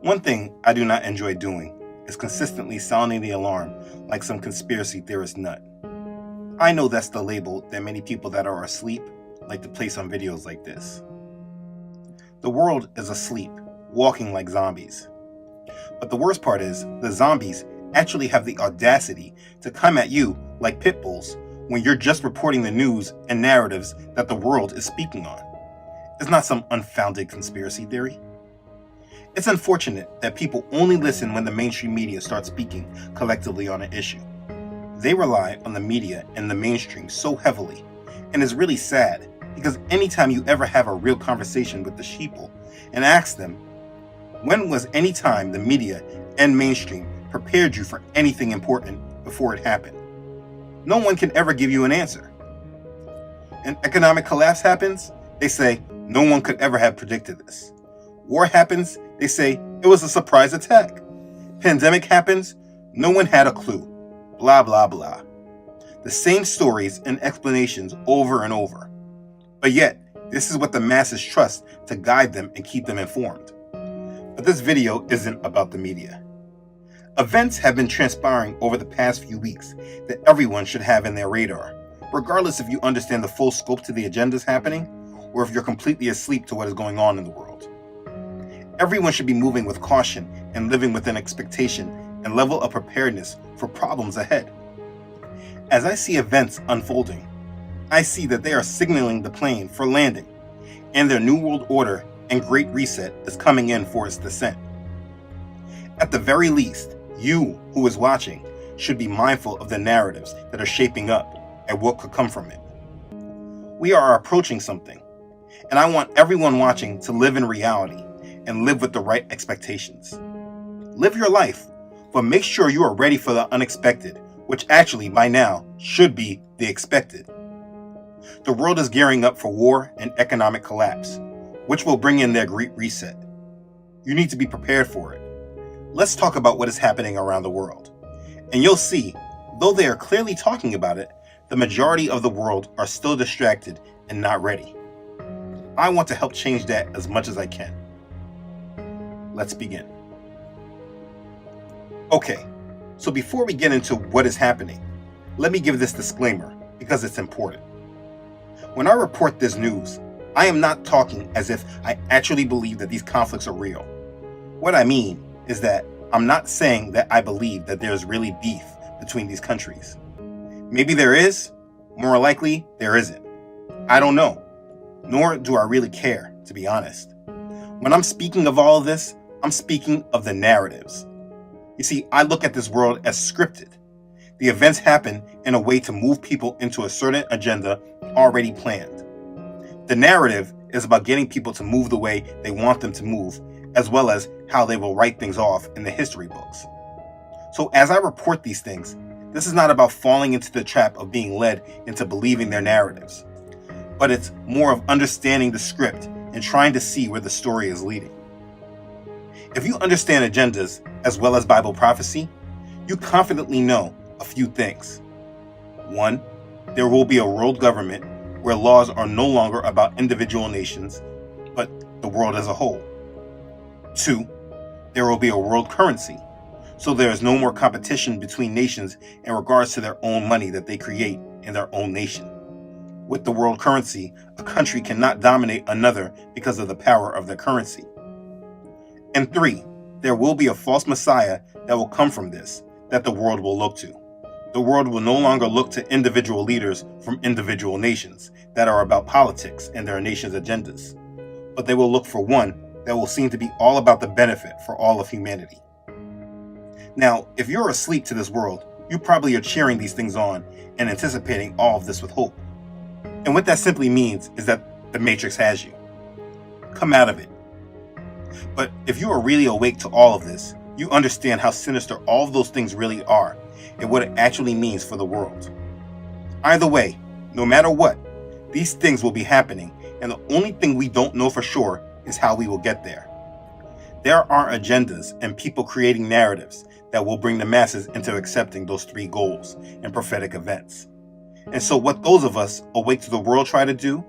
One thing I do not enjoy doing is consistently sounding the alarm like some conspiracy theorist nut. I know that's the label that many people that are asleep like to place on videos like this. The world is asleep, walking like zombies. But the worst part is, the zombies actually have the audacity to come at you like pit bulls when you're just reporting the news and narratives that the world is speaking on. It's not some unfounded conspiracy theory. It's unfortunate that people only listen when the mainstream media starts speaking collectively on an issue. They rely on the media and the mainstream so heavily, and it's really sad because anytime you ever have a real conversation with the sheeple and ask them, when was any time the media and mainstream prepared you for anything important before it happened? No one can ever give you an answer. An economic collapse happens, they say, no one could ever have predicted this. War happens, they say, it was a surprise attack. Pandemic happens, no one had a clue. Blah, blah, blah. The same stories and explanations over and over. But yet, this is what the masses trust to guide them and keep them informed. But this video isn't about the media. Events have been transpiring over the past few weeks that everyone should have in their radar, regardless if you understand the full scope to the agendas happening, or if you're completely asleep to what is going on in the world. Everyone should be moving with caution and living with an expectation and level of preparedness for problems ahead. As I see events unfolding, I see that they are signaling the plane for landing, and their New World Order and Great Reset is coming in for its descent. At the very least, you who is watching should be mindful of the narratives that are shaping up and what could come from it. We are approaching something, and I want everyone watching to live in reality and live with the right expectations. Live your life, but make sure you are ready for the unexpected, which actually by now should be the expected. The world is gearing up for war and economic collapse, which will bring in their Great Reset. You need to be prepared for it. Let's talk about what is happening around the world. And you'll see, though they are clearly talking about it, the majority of the world are still distracted and not ready. I want to help change that as much as I can. Let's begin. Okay, so before we get into what is happening, let me give this disclaimer because it's important. When I report this news, I am not talking as if I actually believe that these conflicts are real. What I mean is that I'm not saying that I believe that there's really beef between these countries. Maybe there is, more likely there isn't. I don't know, nor do I really care, to be honest. When I'm speaking of all of this, I'm speaking of the narratives. You see, I look at this world as scripted. The events happen in a way to move people into a certain agenda already planned. The narrative is about getting people to move the way they want them to move, as well as how they will write things off in the history books. So as I report these things, this is not about falling into the trap of being led into believing their narratives, but it's more of understanding the script and trying to see where the story is leading. If you understand agendas as well as Bible prophecy, you confidently know a few things. 1, there will be a world government where laws are no longer about individual nations, but the world as a whole. 2, there will be a world currency, so there is no more competition between nations in regards to their own money that they create in their own nation. With the world currency, a country cannot dominate another because of the power of their currency. And 3, there will be a false messiah that will come from this, that the world will look to. The world will no longer look to individual leaders from individual nations that are about politics and their nation's agendas, but they will look for one that will seem to be all about the benefit for all of humanity. Now, if you're asleep to this world, you probably are cheering these things on and anticipating all of this with hope. And what that simply means is that the Matrix has you. Come out of it. But if you are really awake to all of this, you understand how sinister all of those things really are and what it actually means for the world. Either way, no matter what, these things will be happening, and the only thing we don't know for sure is how we will get there. There are agendas and people creating narratives that will bring the masses into accepting those 3 goals and prophetic events. And so what those of us awake to the world try to do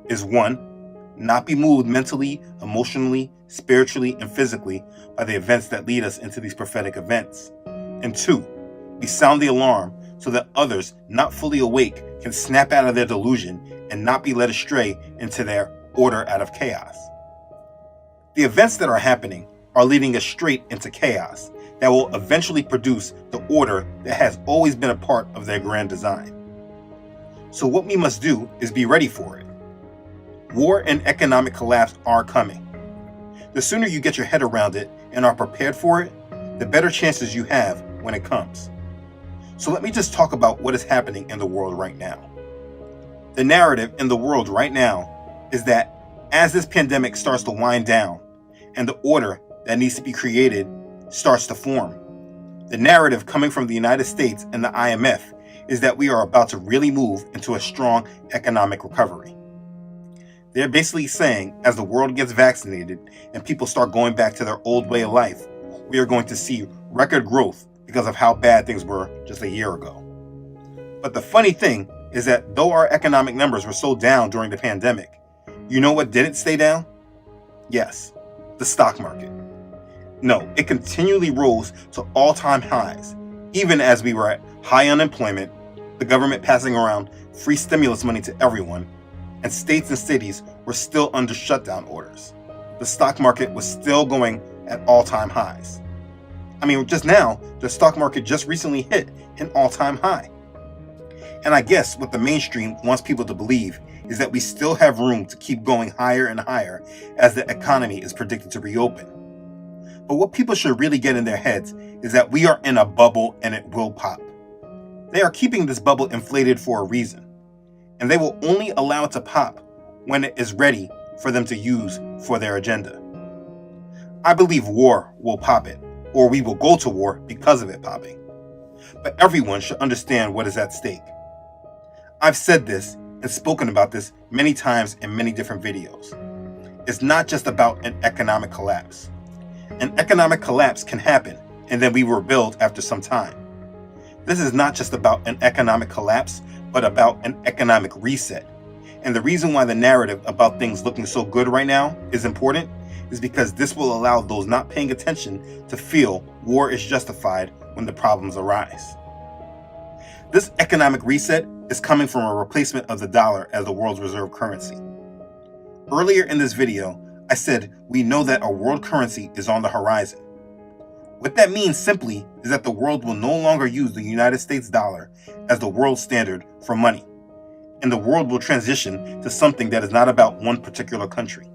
is 1, not be moved mentally, emotionally, spiritually, and physically by the events that lead us into these prophetic events. And 2, we sound the alarm so that others not fully awake can snap out of their delusion and not be led astray into their order out of chaos. The events that are happening are leading us straight into chaos that will eventually produce the order that has always been a part of their grand design. So what we must do is be ready for it. War and economic collapse are coming. The sooner you get your head around it and are prepared for it, the better chances you have when it comes. So let me just talk about what is happening in the world right now. The narrative in the world right now is that as this pandemic starts to wind down and the order that needs to be created starts to form, the narrative coming from the United States and the IMF is that we are about to really move into a strong economic recovery. They're basically saying as the world gets vaccinated and people start going back to their old way of life, we are going to see record growth because of how bad things were just a year ago. But the funny thing is that though our economic numbers were so down during the pandemic, you know what didn't stay down? Yes, the stock market. No, it continually rose to all-time highs, even as we were at high unemployment, the government passing around free stimulus money to everyone, and states and cities were still under shutdown orders. The stock market was still going at all-time highs. I mean, just now, the stock market just recently hit an all-time high. And I guess what the mainstream wants people to believe is that we still have room to keep going higher and higher as the economy is predicted to reopen. But what people should really get in their heads is that we are in a bubble and it will pop. They are keeping this bubble inflated for a reason, and they will only allow it to pop when it is ready for them to use for their agenda. I believe war will pop it, or we will go to war because of it popping. But everyone should understand what is at stake. I've said this and spoken about this many times in many different videos. It's not just about an economic collapse. An economic collapse can happen and then we rebuild after some time. This is not just about an economic collapse, but about an economic reset. And the reason why the narrative about things looking so good right now is important is because this will allow those not paying attention to feel war is justified when the problems arise. This economic reset is coming from a replacement of the dollar as the world's reserve currency. Earlier in this video, I said we know that a world currency is on the horizon. What that means simply is that the world will no longer use the United States dollar as the world standard for money, and the world will transition to something that is not about one particular country.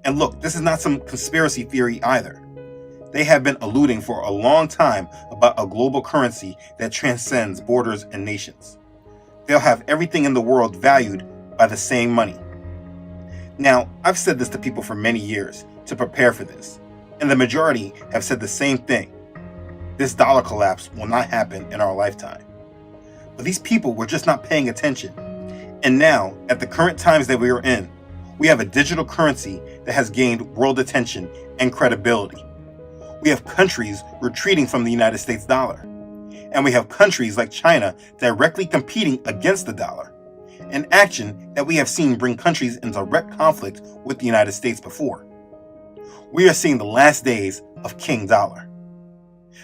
And look, this is not some conspiracy theory either. They have been alluding for a long time about a global currency that transcends borders and nations. They'll have everything in the world valued by the same money. Now, I've said this to people for many years to prepare for this, and the majority have said the same thing. This dollar collapse will not happen in our lifetime. But these people were just not paying attention. And now, at the current times that we are in, we have a digital currency that has gained world attention and credibility. We have countries retreating from the United States dollar. And we have countries like China directly competing against the dollar, an action that we have seen bring countries in direct conflict with the United States before. We are seeing the last days of King Dollar.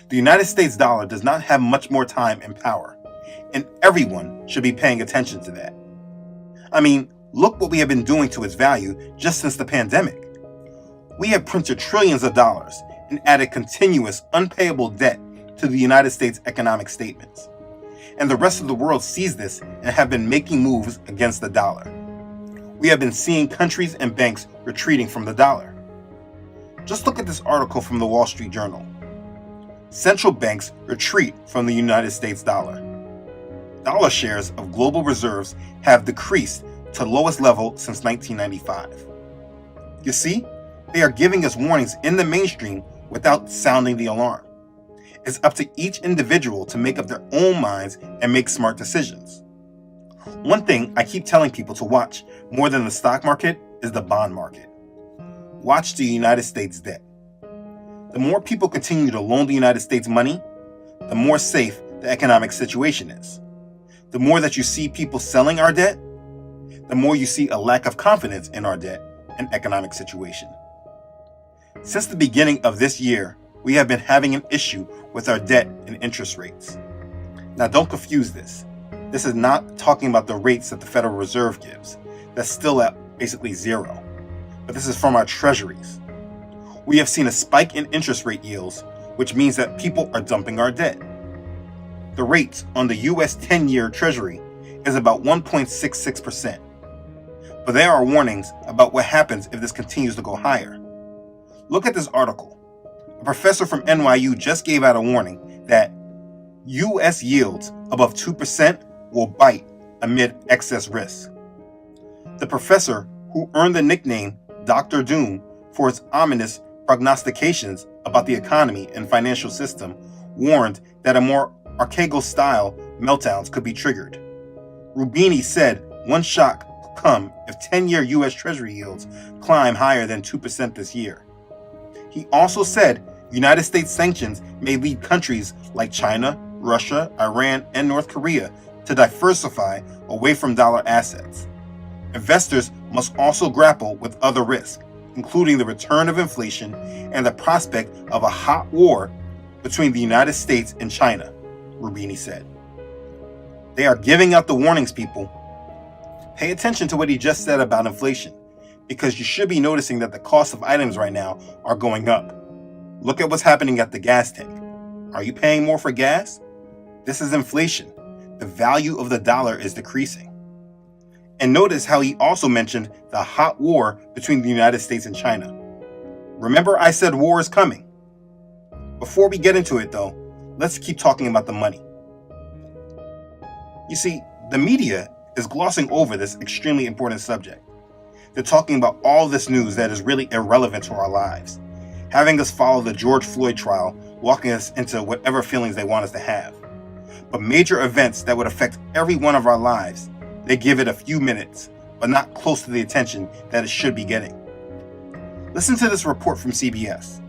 The United States dollar does not have much more time and power, and everyone should be paying attention to that. I mean, look what we have been doing to its value just since the pandemic. We have printed trillions of dollars and added continuous unpayable debt to the United States economic statements. And the rest of the world sees this and have been making moves against the dollar. We have been seeing countries and banks retreating from the dollar. Just look at this article from the Wall Street Journal. Central banks retreat from the United States dollar. Dollar shares of global reserves have decreased to lowest level since 1995. You see, they are giving us warnings in the mainstream without sounding the alarm. It's up to each individual to make up their own minds and make smart decisions. One thing I keep telling people to watch more than the stock market is the bond market. Watch the United States debt. The more people continue to loan the United States money, the more safe the economic situation is. The more that you see people selling our debt, the more you see a lack of confidence in our debt, an economic situation. Since the beginning of this year, we have been having an issue with our debt and interest rates. Now, don't confuse this. This is not talking about the rates that the Federal Reserve gives. That's still at basically zero. But this is from our treasuries. We have seen a spike in interest rate yields, which means that people are dumping our debt. The rates on the US 10-year Treasury is about 1.66%. But there are warnings about what happens if this continues to go higher. Look at this article. A professor from NYU just gave out a warning that US yields above 2% will bite amid excess risk. The professor, who earned the nickname Dr. Doom for his ominous prognostications about the economy and financial system, warned that a more Archegos-style meltdowns could be triggered. Rubini said one shock could come if 10-year US Treasury yields climb higher than 2% this year. He also said United States sanctions may lead countries like China, Russia, Iran, and North Korea to diversify away from dollar assets. Investors must also grapple with other risks, including the return of inflation and the prospect of a hot war between the United States and China, Rubini said. They are giving out the warnings, people. Pay attention to what he just said about inflation, because you should be noticing that the cost of items right now are going up. Look at what's happening at the gas tank. Are you paying more for gas? This is inflation. The value of the dollar is decreasing. And notice how he also mentioned the hot war between the United States and China. Remember, I said war is coming. Before we get into it, though, let's keep talking about the money. You see, the media is glossing over this extremely important subject. They're talking about all this news that is really irrelevant to our lives, having us follow the George Floyd trial, walking us into whatever feelings they want us to have. But major events that would affect every one of our lives, they give it a few minutes, but not close to the attention that it should be getting. Listen to this report from CBS.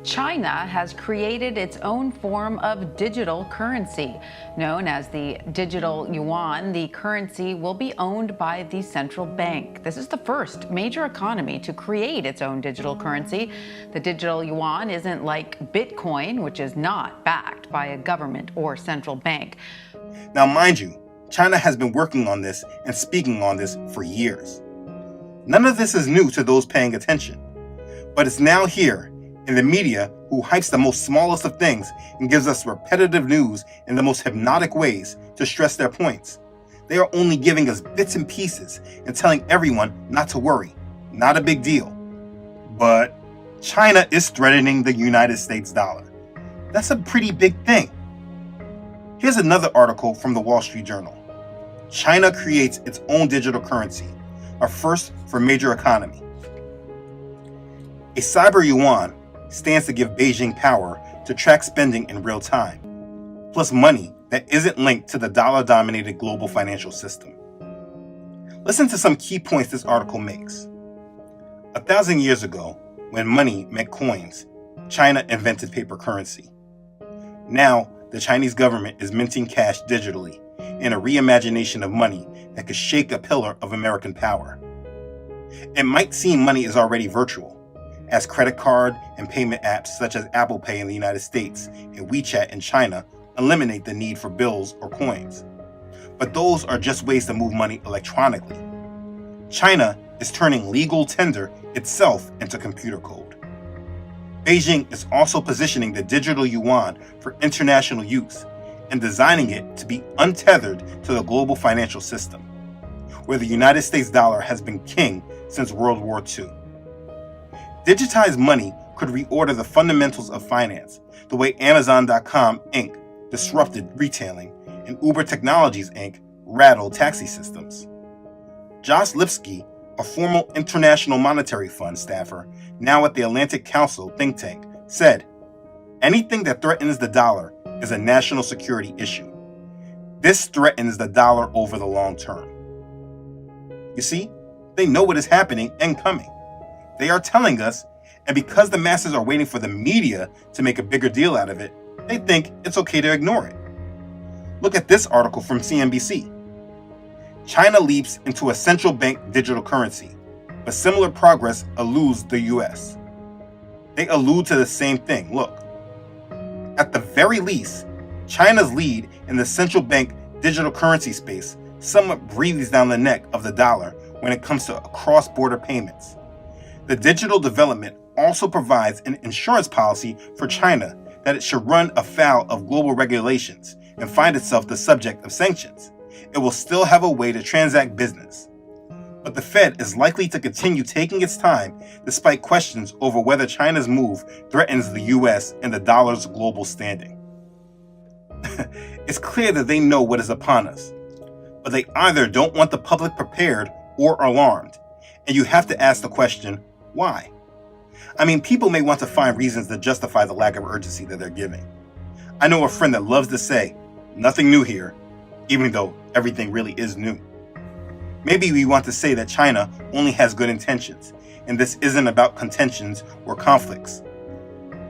China has created its own form of digital currency. Known as the digital yuan, the currency will be owned by the central bank. This is the first major economy to create its own digital currency. The digital yuan isn't like Bitcoin, which is not backed by a government or central bank. Now, mind you, China has been working on this and speaking on this for years. None of this is new to those paying attention, but it's now here in the media, who hypes the most smallest of things and gives us repetitive news in the most hypnotic ways to stress their points. They are only giving us bits and pieces and telling everyone not to worry, not a big deal. But China is threatening the United States dollar. That's a pretty big thing. Here's another article from the Wall Street Journal. China creates its own digital currency, a first for major economy. A cyber yuan stands to give Beijing power to track spending in real time, plus money that isn't linked to the dollar-dominated global financial system. Listen to some key points this article makes. 1,000 years ago, when money meant coins, China invented paper currency. Now, the Chinese government is minting cash digitally in a reimagination of money that could shake a pillar of American power. It might seem money is already virtual, as credit card and payment apps such as Apple Pay in the United States and WeChat in China eliminate the need for bills or coins. But those are just ways to move money electronically. China is turning legal tender itself into computer code. Beijing is also positioning the digital yuan for international use and designing it to be untethered to the global financial system, where the United States dollar has been king since World War II. Digitized money could reorder the fundamentals of finance, the way Amazon.com Inc. disrupted retailing and Uber Technologies Inc. rattled taxi systems. Josh Lipsky, a former International Monetary Fund staffer, now at the Atlantic Council think tank, said, "Anything that threatens the dollar is a national security issue. This threatens the dollar over the long term." You see, they know what is happening and coming. They are telling us, and because the masses are waiting for the media to make a bigger deal out of it, they think it's okay to ignore it. Look at this article from CNBC. China leaps into a central bank digital currency. but similar progress eludes the US. They allude to the same thing. Look, at the very least, China's lead in the central bank digital currency space somewhat breathes down the neck of the dollar when it comes to cross-border payments. The digital development also provides an insurance policy for China that it should run afoul of global regulations and find itself the subject of sanctions. It will still have a way to transact business. But the Fed is likely to continue taking its time despite questions over whether China's move threatens the US and the dollar's global standing. It's clear that they know what is upon us, but they either don't want the public prepared or alarmed, and you have to ask the question, why? I mean, people may want to find reasons to justify the lack of urgency that they're giving. I know a friend that loves to say, nothing new here, even though everything really is new. Maybe we want to say that China only has good intentions, and this isn't about contentions or conflicts.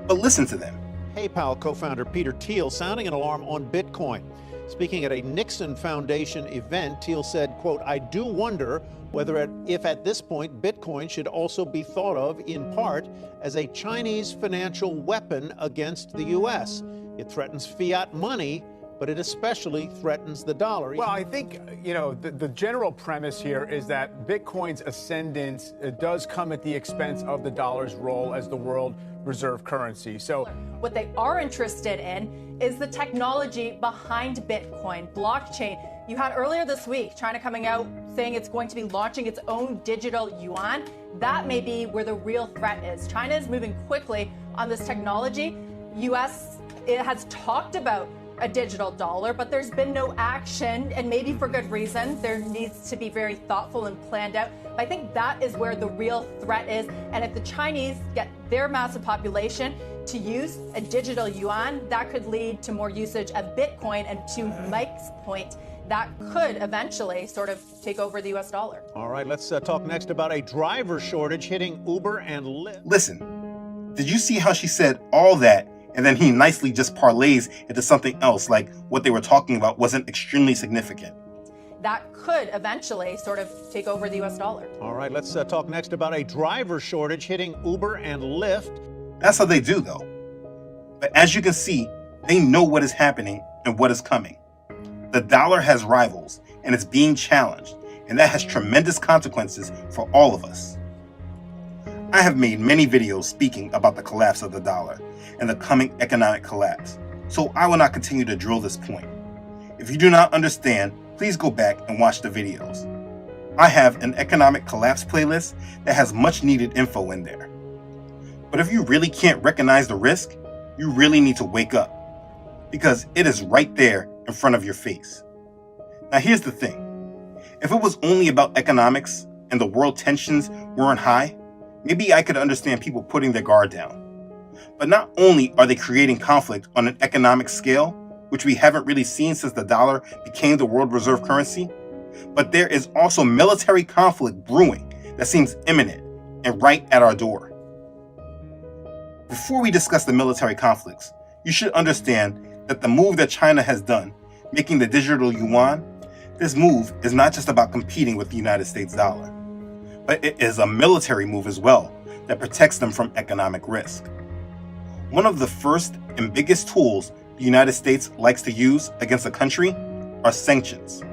But listen to them. PayPal co-founder Peter Thiel sounding an alarm on Bitcoin. Speaking at a Nixon Foundation event, Thiel said, quote, "I do wonder whether if at this point Bitcoin should also be thought of in part as a Chinese financial weapon against the U.S. It threatens fiat money, but it especially threatens the dollar." Well, I think, the general premise here is that Bitcoin's ascendance does come at the expense of the dollar's role as the world reserve currency. So what they are interested in is the technology behind Bitcoin, blockchain. You had earlier this week China coming out saying it's going to be launching its own digital yuan. That may be where the real threat is. China is moving quickly on this technology. US has talked about a digital dollar, but there's been no action, and maybe for good reason. There needs to be very thoughtful and planned out. But I think that is where the real threat is. And if the Chinese get their massive population to use a digital yuan, that could lead to more usage of Bitcoin. And to Mike's point, that could eventually sort of take over the US dollar. All right, let's talk next about a driver shortage hitting Uber and Lyft. Listen, did you see how she said all that and then he nicely just parlays into something else, like what they were talking about wasn't extremely significant? That could eventually sort of take over the US dollar. All right, let's talk next about a driver shortage hitting Uber and Lyft. That's how they do, though. But as you can see, they know what is happening and what is coming. The dollar has rivals, and it's being challenged, and that has tremendous consequences for all of us. I have made many videos speaking about the collapse of the dollar and the coming economic collapse, so I will not continue to drill this point. If you do not understand, please go back and watch the videos. I have an economic collapse playlist that has much needed info in there. But if you really can't recognize the risk, you really need to wake up, because it is right there in front of your face. Now here's the thing. If it was only about economics and the world tensions weren't high, maybe I could understand people putting their guard down. But not only are they creating conflict on an economic scale, which we haven't really seen since the dollar became the world reserve currency, but there is also military conflict brewing that seems imminent and right at our door. Before we discuss the military conflicts, you should understand that the move that China has done, making the digital yuan, this move is not just about competing with the United States dollar, but it is a military move as well that protects them from economic risk. One of the first and biggest tools the United States likes to use against a country are sanctions.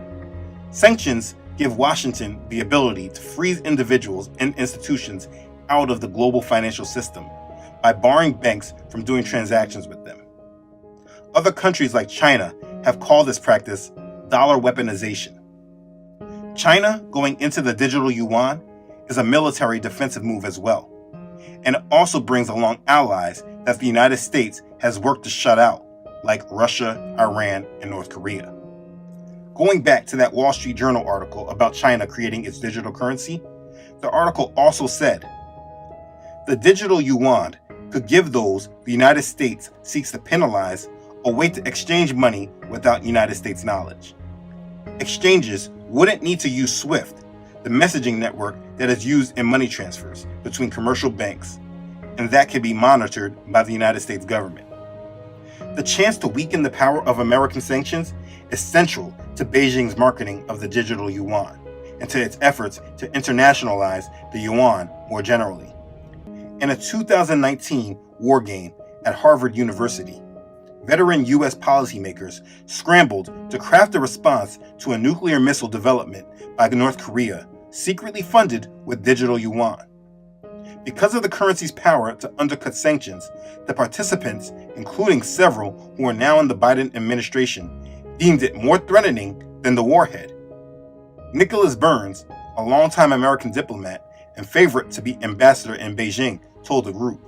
Sanctions give Washington the ability to freeze individuals and institutions out of the global financial system by barring banks from doing transactions with them. Other countries like China have called this practice dollar weaponization. China going into the digital yuan is a military defensive move as well, and it also brings along allies that the United States has worked to shut out, like Russia, Iran, and North Korea. Going back to that Wall Street Journal article about China creating its digital currency, the article also said, the digital yuan could give those the United States seeks to penalize a way to exchange money without United States knowledge. Exchanges wouldn't need to use SWIFT, the messaging network that is used in money transfers between commercial banks, and that can be monitored by the United States government. The chance to weaken the power of American sanctions is central to Beijing's marketing of the digital yuan, and to its efforts to internationalize the yuan more generally. In a 2019 war game at Harvard University, veteran U.S. policymakers scrambled to craft a response to a nuclear missile development by North Korea, secretly funded with digital yuan. Because of the currency's power to undercut sanctions, the participants, including several who are now in the Biden administration, deemed it more threatening than the warhead. Nicholas Burns, a longtime American diplomat and favorite to be ambassador in Beijing, told the group,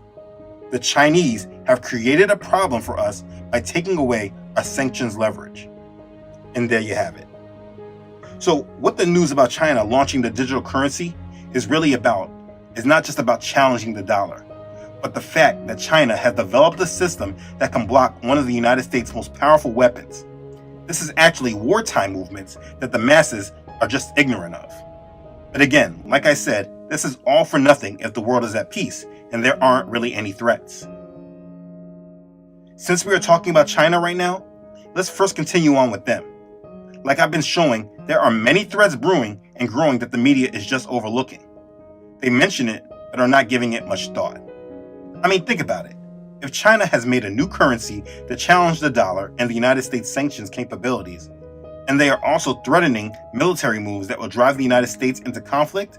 "The Chinese have created a problem for us by taking away our sanctions leverage." And there you have it. So what the news about China launching the digital currency is really about is not just about challenging the dollar, but the fact that China has developed a system that can block one of the United States' most powerful weapons. This is actually wartime movements that the masses are just ignorant of. But again, like I said, this is all for nothing if the world is at peace and there aren't really any threats. Since we are talking about China right now, let's first continue on with them. Like I've been showing, there are many threats brewing and growing that the media is just overlooking. They mention it, but are not giving it much thought. I mean, think about it. If China has made a new currency to challenge the dollar and the United States sanctions capabilities, and they are also threatening military moves that will drive the United States into conflict,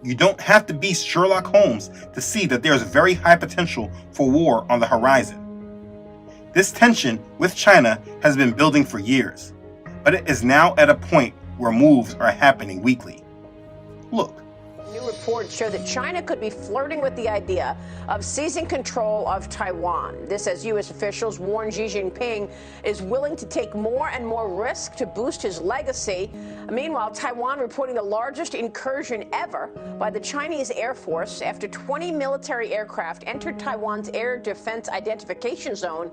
you don't have to be Sherlock Holmes to see that there is very high potential for war on the horizon. This tension with China has been building for years, but it is now at a point where moves are happening weekly. Look. New reports show that China could be flirting with the idea of seizing control of Taiwan. This as U.S. officials warn Xi Jinping is willing to take more and more risk to boost his legacy. Meanwhile, Taiwan reporting the largest incursion ever by the Chinese Air Force after 20 military aircraft entered Taiwan's air defense identification zone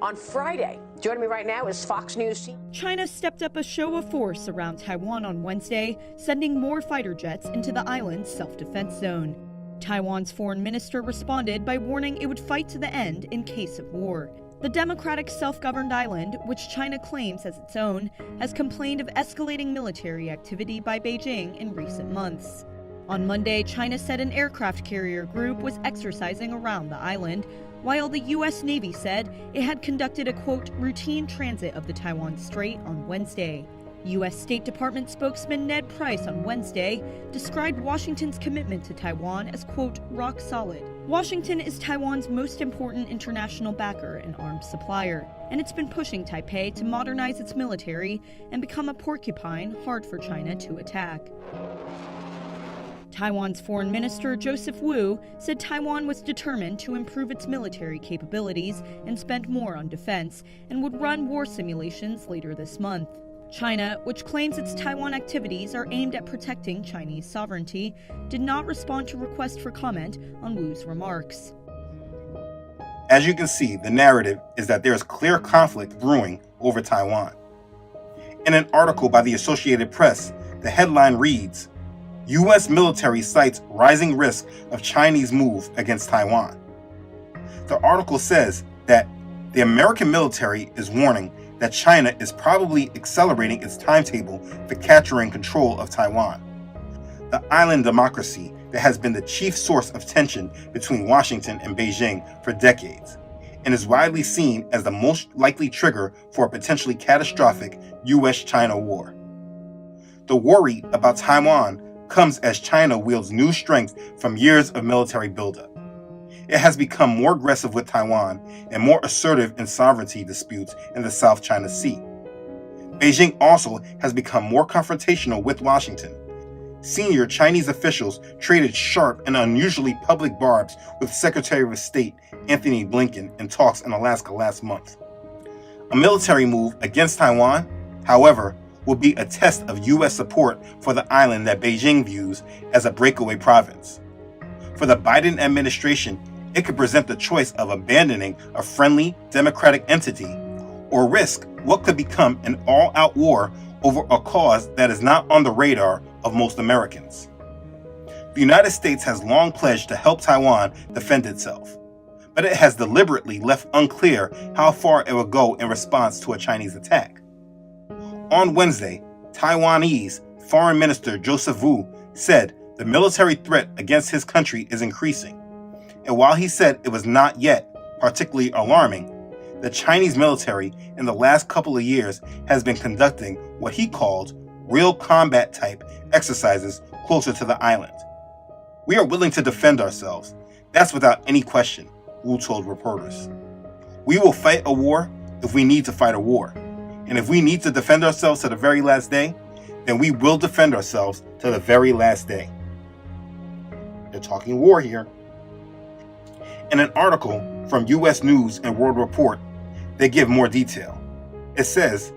on Friday. Joining me right now is Fox News. China stepped up a show of force around Taiwan on Wednesday, sending more fighter jets into the island's self-defense zone. Taiwan's foreign minister responded by warning it would fight to the end in case of war. The democratic self-governed island, which China claims as its own, has complained of escalating military activity by Beijing in recent months. On Monday, China said an aircraft carrier group was exercising around the island, while the U.S. Navy said it had conducted a, quote, routine transit of the Taiwan Strait on Wednesday. U.S. State Department spokesman Ned Price on Wednesday described Washington's commitment to Taiwan as, quote, rock solid. Washington is Taiwan's most important international backer and arms supplier, and it's been pushing Taipei to modernize its military and become a porcupine hard for China to attack. Taiwan's foreign minister Joseph Wu said Taiwan was determined to improve its military capabilities and spend more on defense, and would run war simulations later this month. China, which claims its Taiwan activities are aimed at protecting Chinese sovereignty, did not respond to requests for comment on Wu's remarks. As you can see, the narrative is that there is clear conflict brewing over Taiwan. In an article by the Associated Press, the headline reads, U.S. military cites rising risk of Chinese move against Taiwan. The article says that the American military is warning that China is probably accelerating its timetable for capturing control of Taiwan, the island democracy that has been the chief source of tension between Washington and Beijing for decades, and is widely seen as the most likely trigger for a potentially catastrophic U.S.-China war. The worry about Taiwan comes as China wields new strength from years of military buildup. It has become more aggressive with Taiwan and more assertive in sovereignty disputes in the South China Sea. Beijing also has become more confrontational with Washington. Senior Chinese officials traded sharp and unusually public barbs with Secretary of State Antony Blinken in talks in Alaska last month. A military move against Taiwan, however, will be a test of U.S. support for the island that Beijing views as a breakaway province. For the Biden administration, it could present the choice of abandoning a friendly, democratic entity or risk what could become an all-out war over a cause that is not on the radar of most Americans. The United States has long pledged to help Taiwan defend itself, but it has deliberately left unclear how far it will go in response to a Chinese attack. On Wednesday, Taiwanese Foreign Minister Joseph Wu said the military threat against his country is increasing. And while he said it was not yet particularly alarming, the Chinese military in the last couple of years has been conducting what he called real combat type exercises closer to the island. We are willing to defend ourselves. That's without any question, Wu told reporters. We will fight a war if we need to fight a war. And if we need to defend ourselves to the very last day, then we will defend ourselves to the very last day. They're talking war here. In an article from U.S. News and World Report, they give more detail. It says,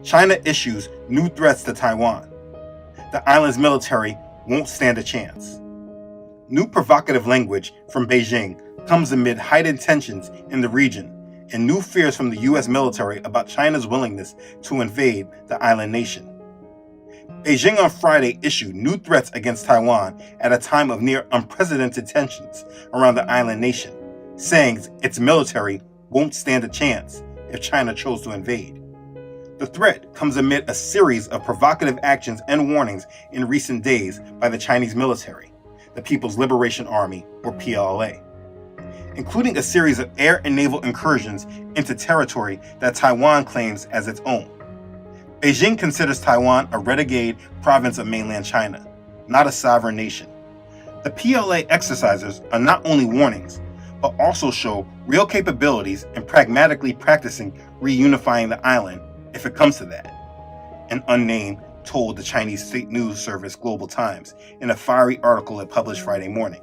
China issues new threats to Taiwan. The island's military won't stand a chance. New provocative language from Beijing comes amid heightened tensions in the region and new fears from the U.S. military about China's willingness to invade the island nation. Beijing on Friday issued new threats against Taiwan at a time of near unprecedented tensions around the island nation, saying its military won't stand a chance if China chose to invade. The threat comes amid a series of provocative actions and warnings in recent days by the Chinese military, the People's Liberation Army, or PLA, including a series of air and naval incursions into territory that Taiwan claims as its own. Beijing considers Taiwan a renegade province of mainland China, not a sovereign nation. The PLA exercises are not only warnings, but also show real capabilities in pragmatically practicing reunifying the island if it comes to that, an unnamed told the Chinese state news service Global Times in a fiery article it published Friday morning.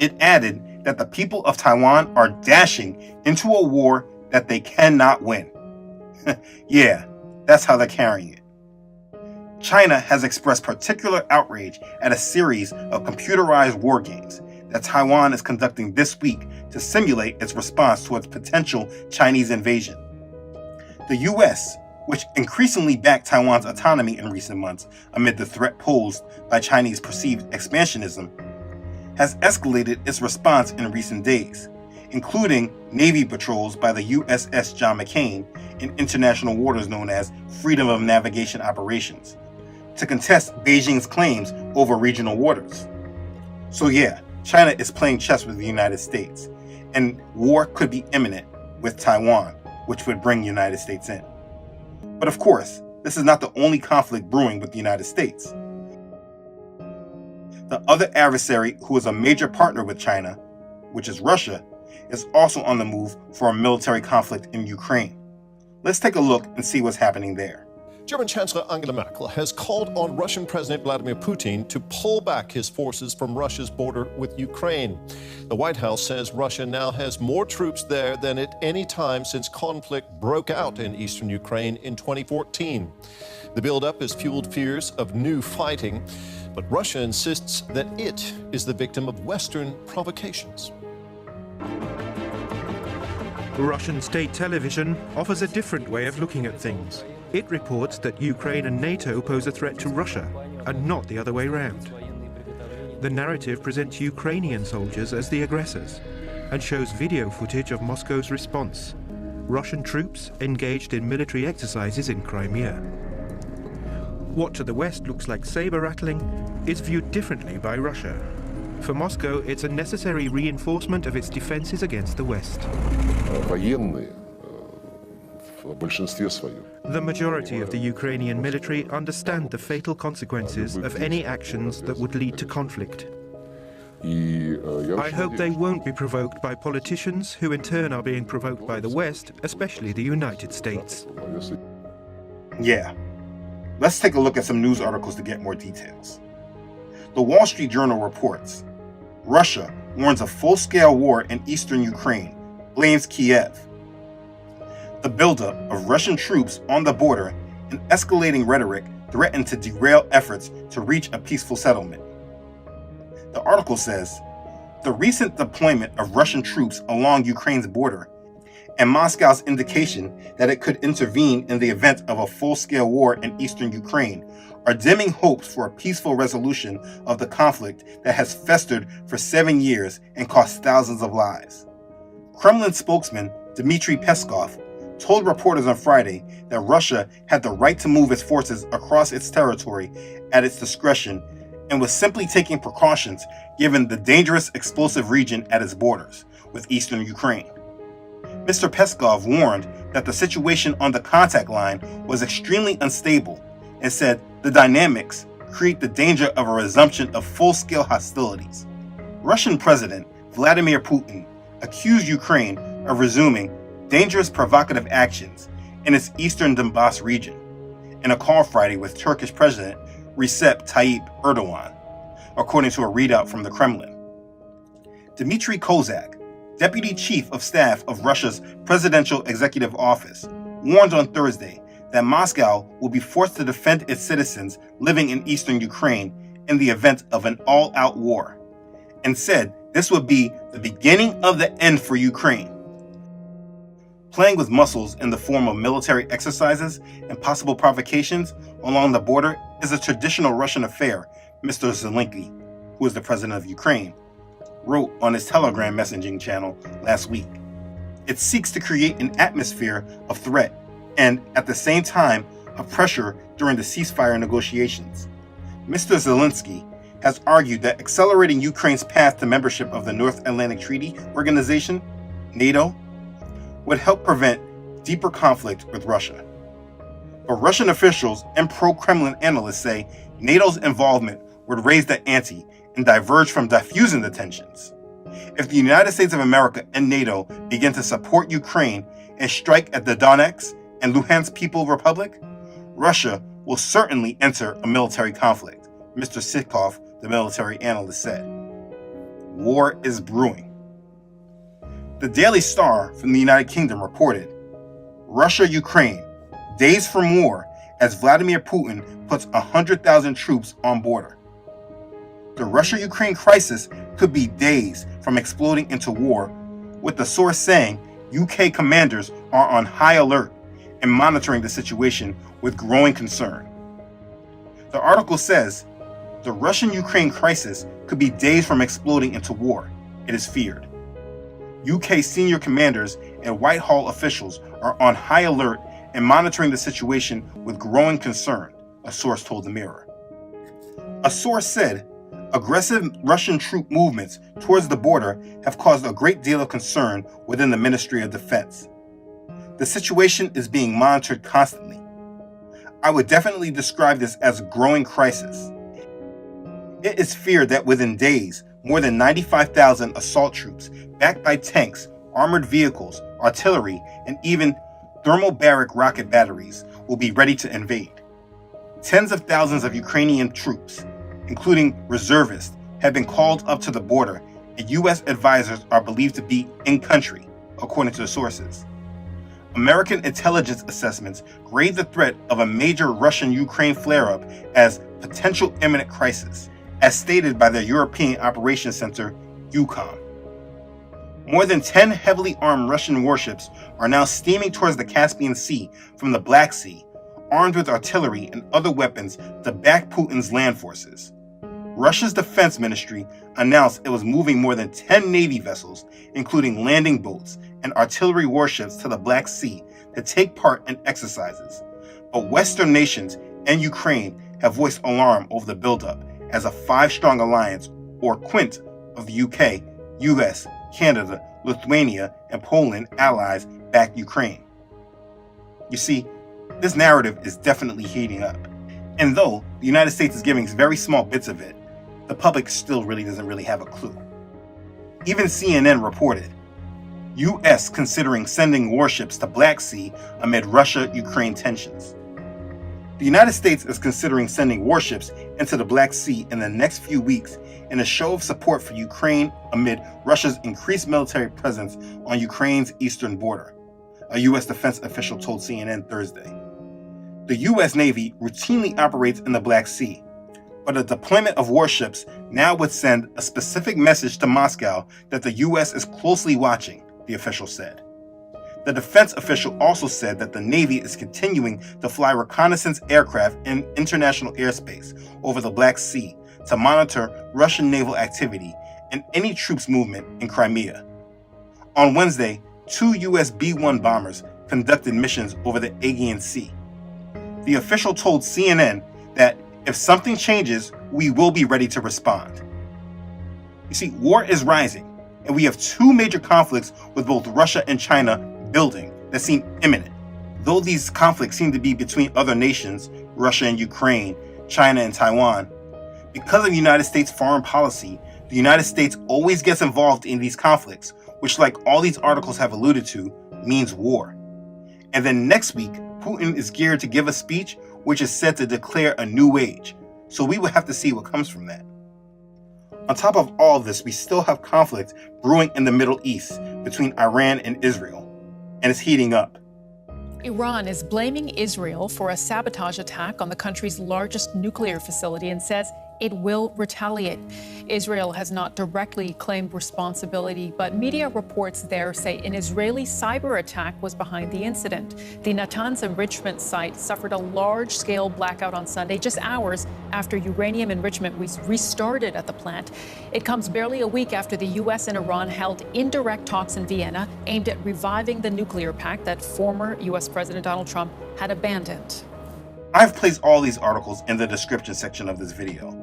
It added that the people of Taiwan are dashing into a war that they cannot win. Yeah, that's how they're carrying it. China has expressed particular outrage at a series of computerized war games that Taiwan is conducting this week to simulate its response towards potential Chinese invasion. The U.S., which increasingly backed Taiwan's autonomy in recent months amid the threat posed by Chinese perceived expansionism, has escalated its response in recent days, including Navy patrols by the USS John McCain in international waters known as Freedom of Navigation Operations, to contest Beijing's claims over regional waters. So yeah, China is playing chess with the United States, and war could be imminent with Taiwan, which would bring the United States in. But of course, this is not the only conflict brewing with the United States. The other adversary who is a major partner with China, which is Russia, is also on the move for a military conflict in Ukraine. Let's take a look and see what's happening there. German Chancellor Angela Merkel has called on Russian President Vladimir Putin to pull back his forces from Russia's border with Ukraine. The White House says Russia now has more troops there than at any time since conflict broke out in eastern Ukraine in 2014. The buildup has fueled fears of new fighting, but Russia insists that it is the victim of Western provocations. Russian state television offers a different way of looking at things. It reports that Ukraine and NATO pose a threat to Russia, and not the other way round. The narrative presents Ukrainian soldiers as the aggressors, and shows video footage of Moscow's response: Russian troops engaged in military exercises in Crimea. What to the West looks like saber-rattling is viewed differently by Russia. For Moscow, it's a necessary reinforcement of its defenses against the West. The majority of the Ukrainian military understand the fatal consequences of any actions that would lead to conflict. I hope they won't be provoked by politicians who in turn are being provoked by the West, especially the United States. Yeah. Let's take a look at some news articles to get more details. The Wall Street Journal reports, Russia warns of full-scale war in eastern Ukraine, blames Kiev. The buildup of Russian troops on the border and escalating rhetoric threaten to derail efforts to reach a peaceful settlement. The article says, the recent deployment of Russian troops along Ukraine's border and Moscow's indication that it could intervene in the event of a full-scale war in eastern Ukraine are dimming hopes for a peaceful resolution of the conflict that has festered for 7 years and cost thousands of lives. Kremlin spokesman Dmitry Peskov told reporters on Friday that Russia had the right to move its forces across its territory at its discretion and was simply taking precautions given the dangerous explosive region at its borders with eastern Ukraine. Mr. Peskov warned that the situation on the contact line was extremely unstable and said the dynamics create the danger of a resumption of full-scale hostilities. Russian President Vladimir Putin accused Ukraine of resuming dangerous provocative actions in its eastern Donbass region in a call Friday with Turkish President Recep Tayyip Erdogan, according to a readout from the Kremlin. Dmitry Kozak, Deputy Chief of Staff of Russia's Presidential Executive Office, warned on Thursday that Moscow will be forced to defend its citizens living in eastern Ukraine in the event of an all-out war, and said this would be the beginning of the end for Ukraine. Playing with muscles in the form of military exercises and possible provocations along the border is a traditional Russian affair, Mr. Zelensky, who is the president of Ukraine, wrote on his Telegram messaging channel last week. It seeks to create an atmosphere of threat and, at the same time, of pressure during the ceasefire negotiations. Mr. Zelensky has argued that accelerating Ukraine's path to membership of the North Atlantic Treaty Organization, NATO, would help prevent deeper conflict with Russia. But Russian officials and pro-Kremlin analysts say NATO's involvement would raise the ante and diverge from diffusing the tensions. If the United States of America and NATO begin to support Ukraine and strike at the Donetsk and Luhansk People's Republic, Russia will certainly enter a military conflict, Mr. Sitkov, the military analyst, said. War is brewing. The Daily Star from the United Kingdom reported, Russia-Ukraine, days from war as Vladimir Putin puts 100,000 troops on border. The Russia-Ukraine crisis could be days from exploding into war, with the source saying UK commanders are on high alert and monitoring the situation with growing concern. The article says, the Russian-Ukraine crisis could be days from exploding into war, it is feared. UK senior commanders and Whitehall officials are on high alert and monitoring the situation with growing concern, a source told the Mirror. A source said, aggressive Russian troop movements towards the border have caused a great deal of concern within the Ministry of Defense. The situation is being monitored constantly. I would definitely describe this as a growing crisis. It is feared that within days, more than 95,000 assault troops, backed by tanks, armored vehicles, artillery, and even thermobaric rocket batteries, will be ready to invade. Tens of thousands of Ukrainian troops, including reservists, have been called up to the border, and U.S. advisors are believed to be in country, according to the sources. American intelligence assessments grade the threat of a major Russian-Ukraine flare-up as potential imminent crisis, as stated by the European Operations Center, EUCOM. More than 10 heavily armed Russian warships are now steaming towards the Caspian Sea from the Black Sea, armed with artillery and other weapons to back Putin's land forces. Russia's defense ministry announced it was moving more than 10 Navy vessels, including landing boats and artillery warships, to the Black Sea to take part in exercises. But Western nations and Ukraine have voiced alarm over the buildup as a five-strong alliance, or Quint, of the UK, US, Canada, Lithuania, and Poland allies back Ukraine. You see, this narrative is definitely heating up. And though the United States is giving very small bits of it, the public still doesn't really have a clue. Even CNN reported, US considering sending warships to Black Sea amid Russia-Ukraine tensions. The United States is considering sending warships into the Black Sea in the next few weeks in a show of support for Ukraine amid Russia's increased military presence on Ukraine's eastern border, a U.S. defense official told CNN Thursday. The U.S. Navy routinely operates in the Black Sea, but a deployment of warships now would send a specific message to Moscow that the U.S. is closely watching, the official said. The defense official also said that the Navy is continuing to fly reconnaissance aircraft in international airspace over the Black Sea to monitor Russian naval activity and any troops movement in Crimea. On Wednesday, two U.S. B-1 bombers conducted missions over the Aegean Sea. The official told CNN that if something changes, we will be ready to respond. You see, war is rising, and we have two major conflicts with both Russia and China building that seem imminent. Though these conflicts seem to be between other nations, Russia and Ukraine, China and Taiwan, because of the United States foreign policy, the United States always gets involved in these conflicts, which, like all these articles have alluded to, means war. And then next week, Putin is geared to give a speech which is said to declare a new age. So we will have to see what comes from that. On top of all of this, we still have conflict brewing in the Middle East between Iran and Israel, and it's heating up. Iran is blaming Israel for a sabotage attack on the country's largest nuclear facility and says it will retaliate. Israel has not directly claimed responsibility, but media reports there say an Israeli cyber attack was behind the incident. The Natanz enrichment site suffered a large-scale blackout on Sunday, just hours after uranium enrichment was restarted at the plant. It comes barely a week after the U.S. and Iran held indirect talks in Vienna aimed at reviving the nuclear pact that former U.S. President Donald Trump had abandoned. I've placed all these articles in the description section of this video.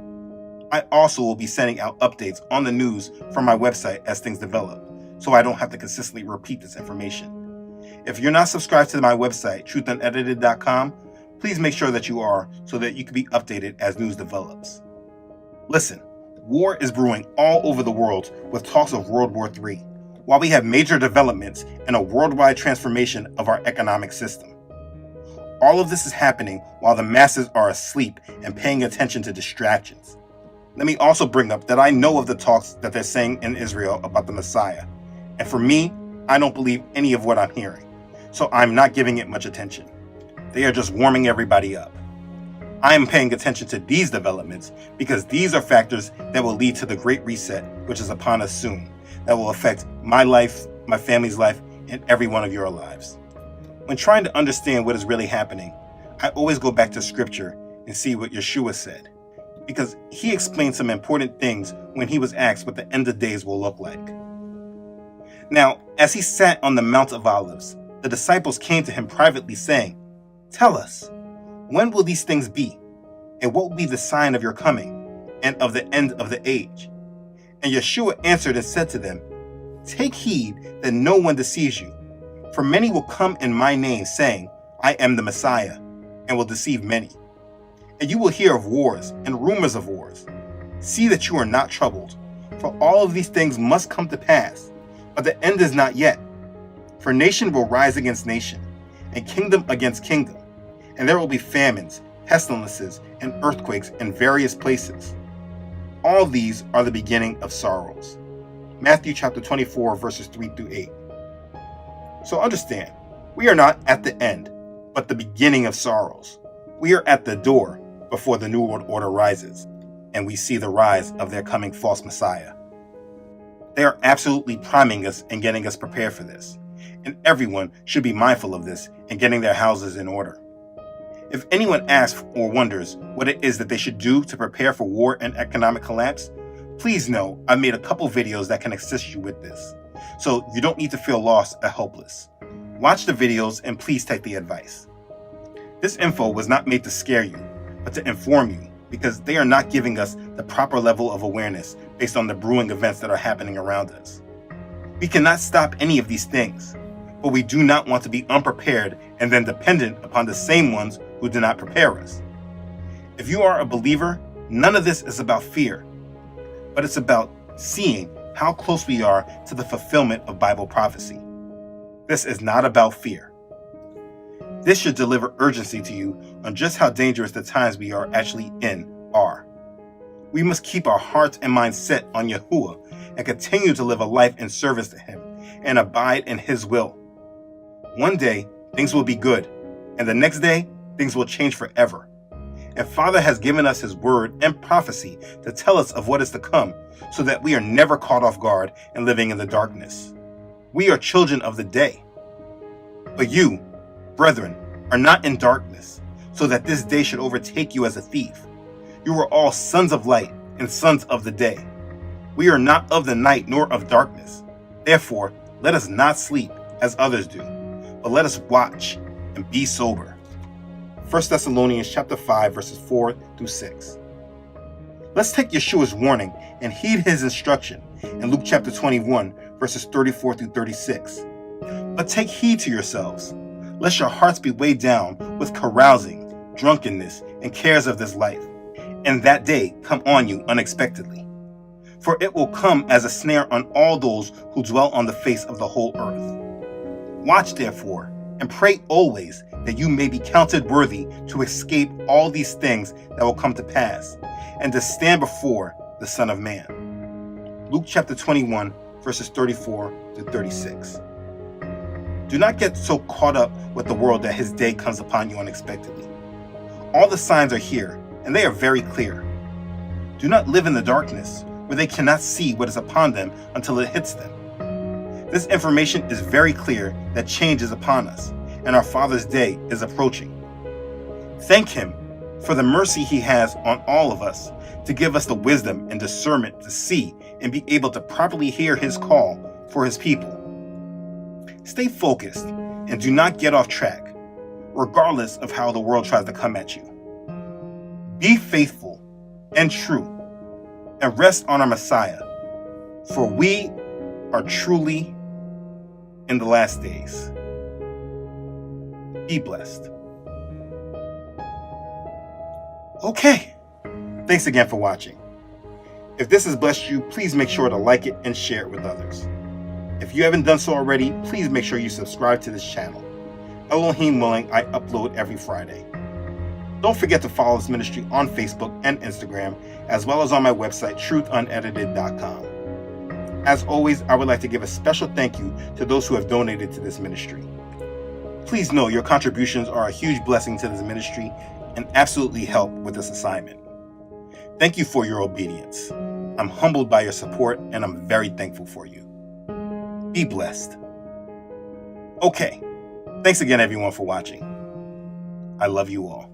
I also will be sending out updates on the news from my website as things develop, so I don't have to consistently repeat this information. If you're not subscribed to my website, truthunedited.com, please make sure that you are so that you can be updated as news develops. Listen, war is brewing all over the world with talks of World War III, while we have major developments and a worldwide transformation of our economic system. All of this is happening while the masses are asleep and paying attention to distractions. Let me also bring up that I know of the talks that they're saying in Israel about the Messiah. And for me, I don't believe any of what I'm hearing. So I'm not giving it much attention. They are just warming everybody up. I am paying attention to these developments because these are factors that will lead to the Great Reset, which is upon us soon, that will affect my life, my family's life, and every one of your lives. When trying to understand what is really happening, I always go back to scripture and see what Yeshua said, because he explained some important things when he was asked what the end of days will look like. Now, as he sat on the Mount of Olives, the disciples came to him privately saying, "Tell us, when will these things be? And what will be the sign of your coming and of the end of the age?" And Yeshua answered and said to them, "Take heed that no one deceives you. For many will come in my name, saying, 'I am the Messiah,' and will deceive many. And you will hear of wars and rumors of wars. See that you are not troubled, for all of these things must come to pass, but the end is not yet. For nation will rise against nation, and kingdom against kingdom, and there will be famines, pestilences, and earthquakes in various places. All these are the beginning of sorrows." Matthew chapter 24, verses 3 through 8. So understand, we are not at the end, but the beginning of sorrows. We are at the door before the New World Order rises, and we see the rise of their coming false Messiah. They are absolutely priming us and getting us prepared for this, and everyone should be mindful of this and getting their houses in order. If anyone asks or wonders what it is that they should do to prepare for war and economic collapse, please know I've made a couple videos that can assist you with this, so you don't need to feel lost or helpless. Watch the videos and please take the advice. This info was not made to scare you, but to inform you, because they are not giving us the proper level of awareness based on the brewing events that are happening around us. We cannot stop any of these things, but we do not want to be unprepared and then dependent upon the same ones who do not prepare us. If you are a believer, none of this is about fear, but it's about seeing how close we are to the fulfillment of Bible prophecy. This is not about fear. This should deliver urgency to you on just how dangerous the times we are actually in are. We must keep our hearts and minds set on Yahuwah and continue to live a life in service to Him and abide in His will. One day, things will be good, and the next day, things will change forever. And Father has given us His word and prophecy to tell us of what is to come, so that we are never caught off guard and living in the darkness. We are children of the day. But you, brethren, are not in darkness, so that this day should overtake you as a thief. You are all sons of light and sons of the day. We are not of the night nor of darkness. Therefore, let us not sleep as others do, but let us watch and be sober. 1 Thessalonians chapter 5, verses 4 through 6. Let's take Yeshua's warning and heed his instruction in Luke chapter 21, verses 34 through 36. But take heed to yourselves, lest your hearts be weighed down with carousing, drunkenness, and cares of this life, and that day come on you unexpectedly. For it will come as a snare on all those who dwell on the face of the whole earth. Watch therefore, and pray always that you may be counted worthy to escape all these things that will come to pass, and to stand before the Son of Man. Luke chapter 21, verses 34 to 36. Do not get so caught up with the world that his day comes upon you unexpectedly. All the signs are here, and they are very clear. Do not live in the darkness, where they cannot see what is upon them until it hits them. This information is very clear that change is upon us, and our Father's day is approaching. Thank him for the mercy he has on all of us to give us the wisdom and discernment to see and be able to properly hear his call for his people. Stay focused and do not get off track, regardless of how the world tries to come at you. Be faithful and true, and rest on our Messiah, for we are truly in the last days. Be blessed. Okay, thanks again for watching. If this has blessed you, please make sure to like it and share it with others. If you haven't done so already, please make sure you subscribe to this channel. Elohim willing, I upload every Friday. Don't forget to follow this ministry on Facebook and Instagram, as well as on my website, truthunedited.com. As always, I would like to give a special thank you to those who have donated to this ministry. Please know your contributions are a huge blessing to this ministry and absolutely help with this assignment. Thank you for your obedience. I'm humbled by your support, and I'm very thankful for you. Be blessed. Okay, thanks again everyone for watching. I love you all.